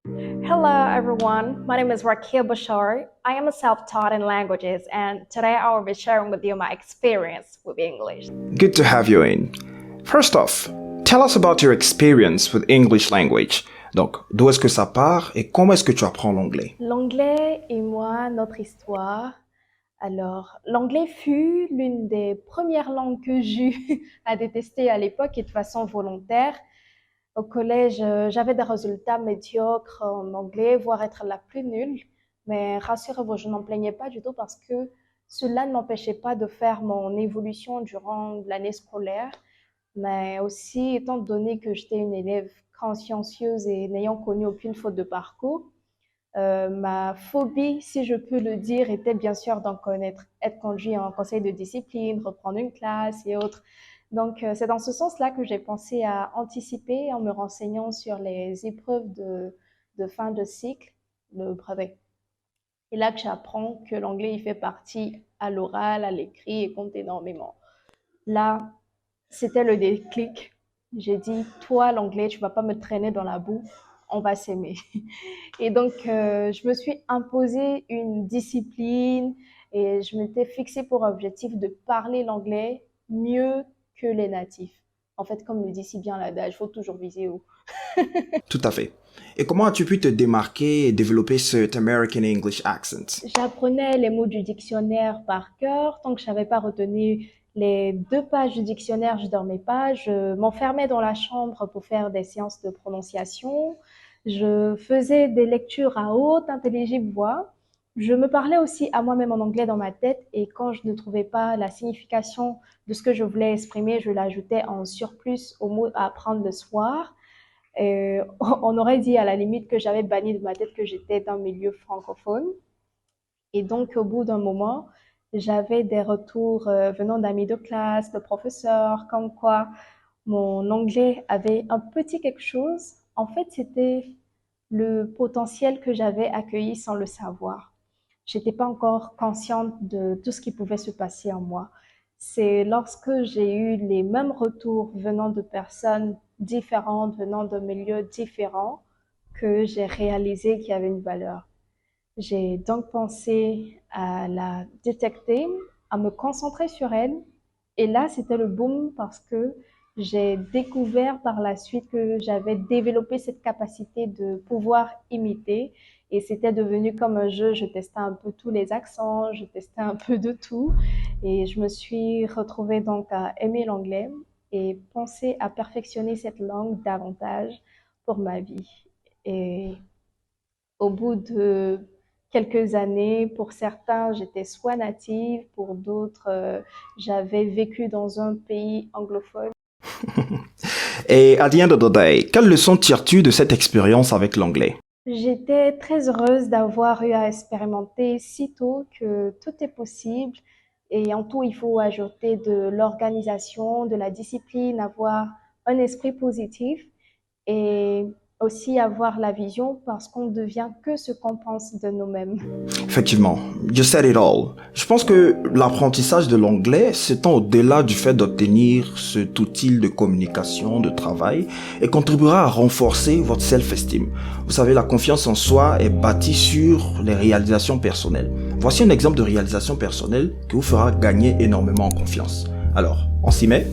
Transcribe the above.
Hello, everyone. My name is Rakil Bashar. I am a self-taught in languages, and today I will be sharing with you my experience with English. Good to have you in. First off, tell us about your experience with English language. Donc, d'où est-ce que ça part et comment est-ce que tu apprends l'anglais? L'anglais et moi, notre histoire. Alors, l'anglais fut l'une des premières langues que j'eus à détester à l'époque et de façon volontaire. Au collège, j'avais des résultats médiocres en anglais, voire être la plus nulle. Mais rassurez-vous, je n'en plaignais pas du tout parce que cela ne m'empêchait pas de faire mon évolution durant l'année scolaire. Mais aussi, étant donné que j'étais une élève consciencieuse et n'ayant connu aucune faute de parcours, ma phobie, si je peux le dire, était bien sûr d'en connaître, être conduit en conseil de discipline, reprendre une classe et autres. Donc, c'est dans ce sens-là que j'ai pensé à anticiper en me renseignant sur les épreuves de fin de cycle, le brevet. Et là que j'apprends que l'anglais, il fait partie à l'oral, à l'écrit et compte énormément. Là, c'était le déclic. J'ai dit, toi, l'anglais, tu vas pas me traîner dans la boue, on va s'aimer. Et donc, je me suis imposé une discipline et je m'étais fixé pour objectif de parler l'anglais mieux que les natifs. En fait, comme le dit si bien l'adage, il faut toujours viser haut. Tout à fait. Et comment as-tu pu te démarquer et développer cet American English accent? J'apprenais les mots du dictionnaire par cœur. Tant que je n'avais pas retenu les 2 pages du dictionnaire, je dormais pas. Je m'enfermais dans la chambre pour faire des séances de prononciation. Je faisais des lectures à haute intelligible voix. Je me parlais aussi à moi-même en anglais dans ma tête et quand je ne trouvais pas la signification de ce que je voulais exprimer, je l'ajoutais en surplus aux mots à apprendre le soir. On aurait dit à la limite que j'avais banni de ma tête que j'étais d'un milieu francophone. Et donc, au bout d'un moment, j'avais des retours venant d'amis de classe, de professeurs, comme quoi mon anglais avait un petit quelque chose. En fait, c'était le potentiel que j'avais accueilli sans le savoir. J'étais pas encore consciente de tout ce qui pouvait se passer en moi. C'est lorsque j'ai eu les mêmes retours venant de personnes différentes, venant de milieux différents, que j'ai réalisé qu'il y avait une valeur. J'ai donc pensé à la détecter, à me concentrer sur elle. Et là, c'était le boom parce que j'ai découvert par la suite que j'avais développé cette capacité de pouvoir imiter. Et c'était devenu comme un jeu. Je testais un peu tous les accents, je testais un peu de tout. Et je me suis retrouvée donc à aimer l'anglais et penser à perfectionner cette langue davantage pour ma vie. Et au bout de quelques années, pour certains, j'étais soit native, pour d'autres, j'avais vécu dans un pays anglophone. Et at the end of the day, quelle leçon tires-tu de cette expérience avec l'anglais? J'étais très heureuse d'avoir eu à expérimenter si tôt que tout est possible. Et en tout, il faut ajouter de l'organisation, de la discipline, avoir un esprit positif et aussi avoir la vision parce qu'on ne devient que ce qu'on pense de nous-mêmes. Effectivement, you said it all. Je pense que l'apprentissage de l'anglais s'étend au-delà du fait d'obtenir cet outil de communication, de travail, et contribuera à renforcer votre self-esteem. Vous savez, la confiance en soi est bâtie sur les réalisations personnelles. Voici un exemple de réalisation personnelle qui vous fera gagner énormément en confiance. Alors, on s'y met?